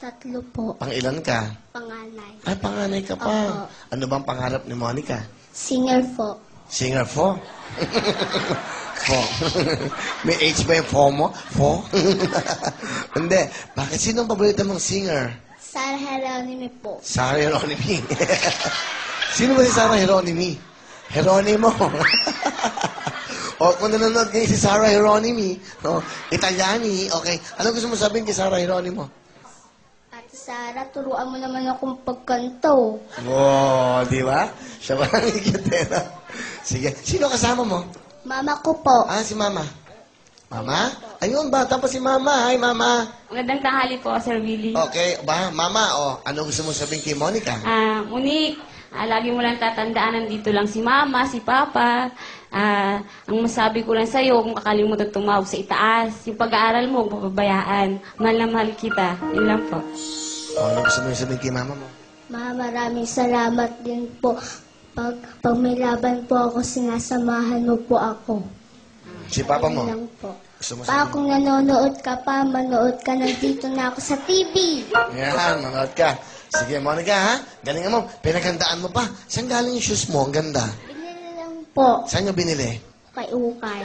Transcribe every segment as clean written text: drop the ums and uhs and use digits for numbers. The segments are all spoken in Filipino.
Tatlo po. Pang-ilan ka? Panganay. Ay, panganay ka pa. Opo. Ano bang pangarap ni Monica? Singer po. Singer fo? Fo. May H ba yung fo mo? Fo? Hindi. Bakit? Sino ang paborito mong singer? Sarah Geronimi po. Sarah Geronimi. Sino ba si Sarah Geronimi? Geronimo. O, kung nanonood kayo si Sarah Geronimi, no? Italiani, okay. Ano gusto mo sabihin kay Sarah Geronimo? At Sarah, turuan mo naman akong pagkanto. Wow, di ba? Siya ba ang ikitera? Sige. Sino kasama mo? Mama ko po. Ah, si Mama. Mama? Ayun, bata pa si Mama. Hi, Mama. Magandang tanghali po, Sir Willie. Okay, ba? Mama, ano gusto mo sabihin kay Monica? Monique, lagi mo lang tatandaan, nandito lang si Mama, si Papa. Ang masabi ko lang sa'yo, kung kakalimutan tumawag sa itaas, yung pag-aaral mo, papabayaan. Mahal na mahal kita. Yun lang po. Ano gusto mo sabihin kay Mama mo? Ma, maraming salamat din po. Pag may laban po ako, sinasamahan mo po ako. Si Papa mo? Ayun lang po. Gusto mo Pa, sabihin? kung nanonood ka pa, manood ka, nandito na ako sa TV. Yan, manood ka. Sige, Monica, ha? Galingan mo. Pinagandaan mo pa. Saan galing yung shoes mo? Ang ganda. Binili lang po Saan nyo binili? kay Ukay.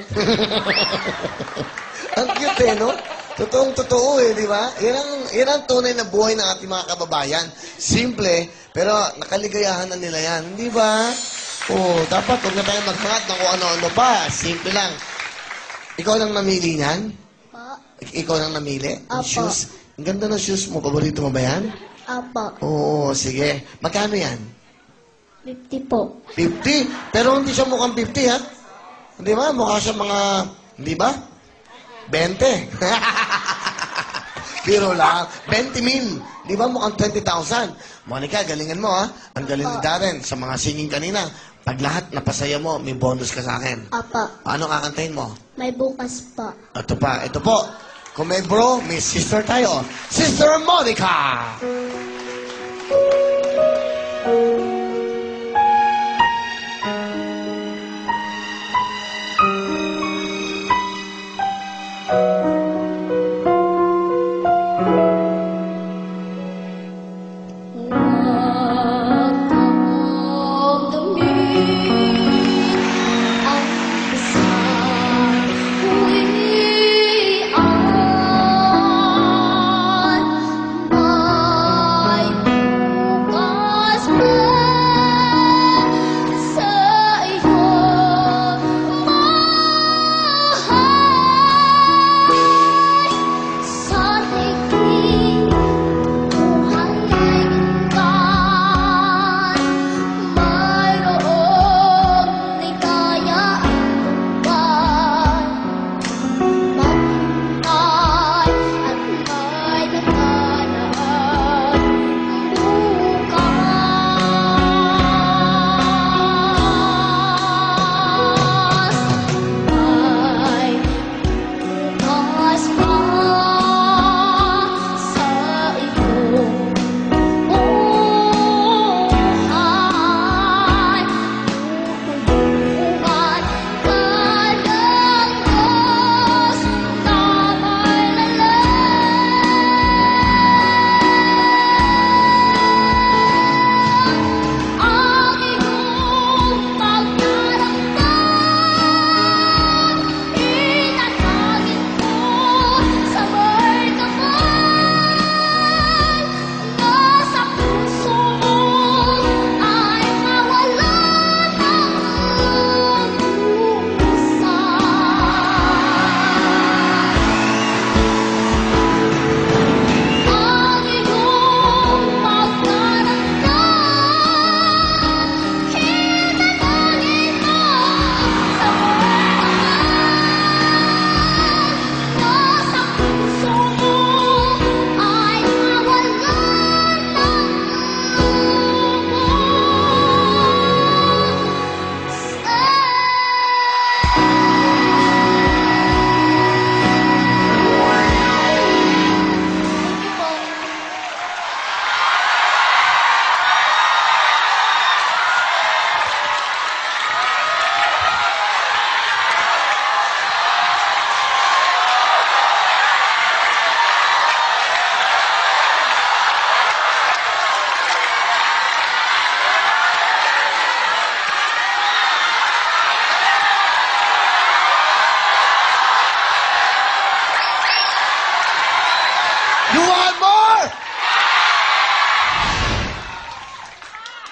Ang cute eh, no? Totoong-totoo eh, di ba? Yan ang tunay na buhay ng ating mga kababayan. Simple, pero nakaligayahan na nila yan. Di ba? Oo, dapat huwag na tayo maghangat ng kung ano-ano pa. Simple lang. Ikaw lang namili niyan? Po. Ikaw lang namili? Ang Opo. shoes? Ang ganda ng shoes mo. Paborito mo ba yan? Apo. Oo, sige. Magkano yan? 50 po. 50? Pero hindi siya mukhang 50, ha? Di ba? Mukha siya mga... Di ba? 20. Pero lang, 20,000. Di ba mukhang 20,000? Monica, galingan mo ha. Ang galing ni Darren sa mga singing kanina. Pag lahat napasaya mo, may bonus ka sa akin. Apo. Paano kakantahin mo? May bukas po. Ito pa, ito po. Kung may bro, may sister tayo. Sister Monica! May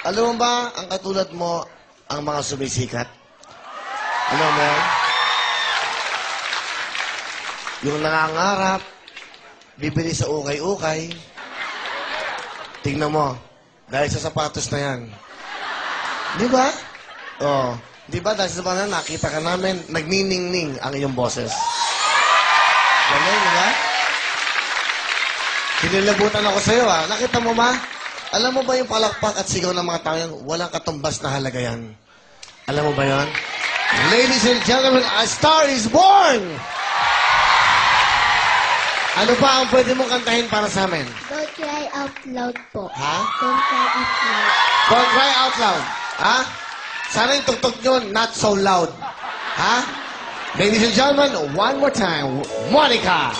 Alam mo ba, ang katulad mo, ang mga sumisikat? Alam mo yan? Yung nangangarap, bibili sa ukay-ukay. Tingnan mo, dahil sa sapatos na yan. Di ba? Oh, di ba dahil sa sapatos na nakita ka namin, nagniningning ang iyong boses. Galing, di ba? Kinilabutan ako sa'yo, ha? Nakita mo, ma? Alam mo ba yung palakpak at sigaw ng mga tao yan? Walang katumbas na halaga yan. Alam mo ba yan? Ladies and gentlemen, a star is born! Ano ba ang pwede mong kantahin para sa amin? Don't cry out loud po. Ha? Don't cry out loud. Don't cry out loud. Ha? Sana yung tugtog nyo, not so loud. Ha? Ladies and gentlemen, one more time, Monica!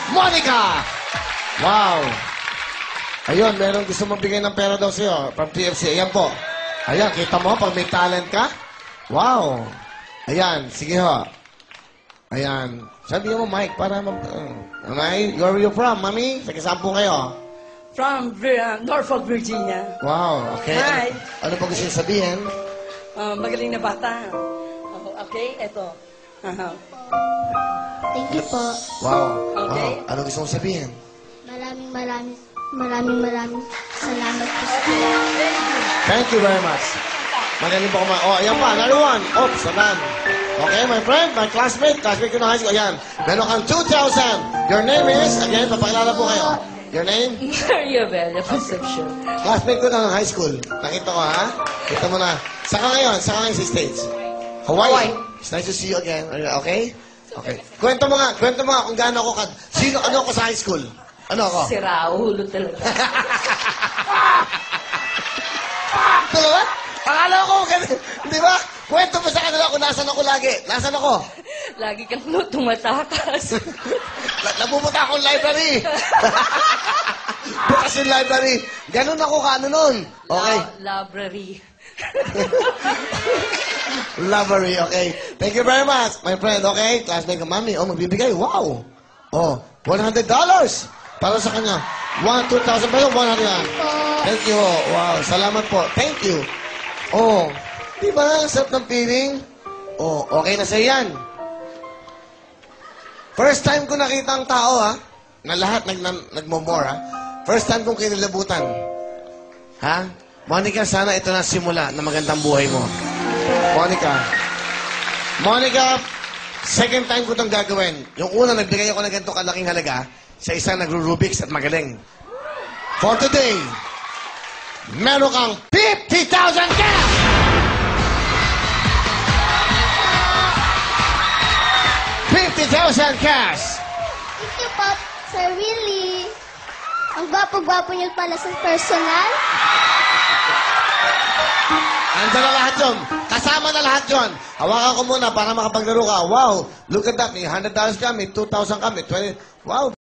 Monica! Wow! Ayun, merong gusto magbigay ng pera daw sa'yo from TFC. Ayan po. Ayan, kita mo pag may talent ka? Wow! Ayan, sige ho. Ayan. Sabihin mo, Mike, para Mike, where are you from, mami? Sige-sampo kayo. From Norfolk, Virginia. Wow, okay. Hi. Ano pa gusto niyo sabihin? Magaling na bata. Okay, eto. Thank you po. Wow. Okay. Wow. Ano gusto mong sabihin? Maraming salamat po sa Thank you very much. Magaling po kumain. Oh, ayan pa. Another one. Oops, saban. Okay, my friend, my classmate ko na high school. Ayan. Meron kang 2,000. Your name is, again, papakilala po kayo. Your name? Maria Bella Concepcion. Classmate ko na ng high school. Nakita ko, ha? Kita mo na. Saan ka ngayon? Saan ka ngayon sa States? Hawaii. It's nice to see you again. Okay? Okay. Kwento mo nga kung gaano ako ano ako sa high school? Ano ako? Si Raul talaga. Talaga? Akala ko, di ba? Kwento mo sa kanila kung nasan ako lagi. Nasan ako? Lagi kang tumatakas. Napupunta akong library. Bukas yung library. Ganun ako kaano nun. Okay. Library. Library, okay. Thank you very much, my friend, okay? Classmate ka, mami. Oh, magbibigay. Wow. Oh, $100 para sa kanya. 2,000 pesos, 100 yan. Thank you. Wow, salamat po. Thank you. Oh, di ba? Sarap ng feeling. Oh, okay na sa'yo yan. First time ko nakita ang tao, ha? Na lahat nagmomore, ha? First time kong kinilabutan. Ha? Monica, sana ito na simula na magandang buhay mo. Monica, second time ko itong gagawin. Yung una, nagbigay ako ng ganito kalaking halaga sa isang nagro-Rubik's at magaling. For today, meron kang 50,000 cash! 50,000 cash! Thank you po, Sir Willie. Ang gwapo-gwapo niyo pala sa personal. Andyan na lahat yun. Kasama na lahat yun. Hawakan ko muna para makapaglaro ka. Wow, look at that. May $100 ka, may 2,000 ka, may 20. Wow.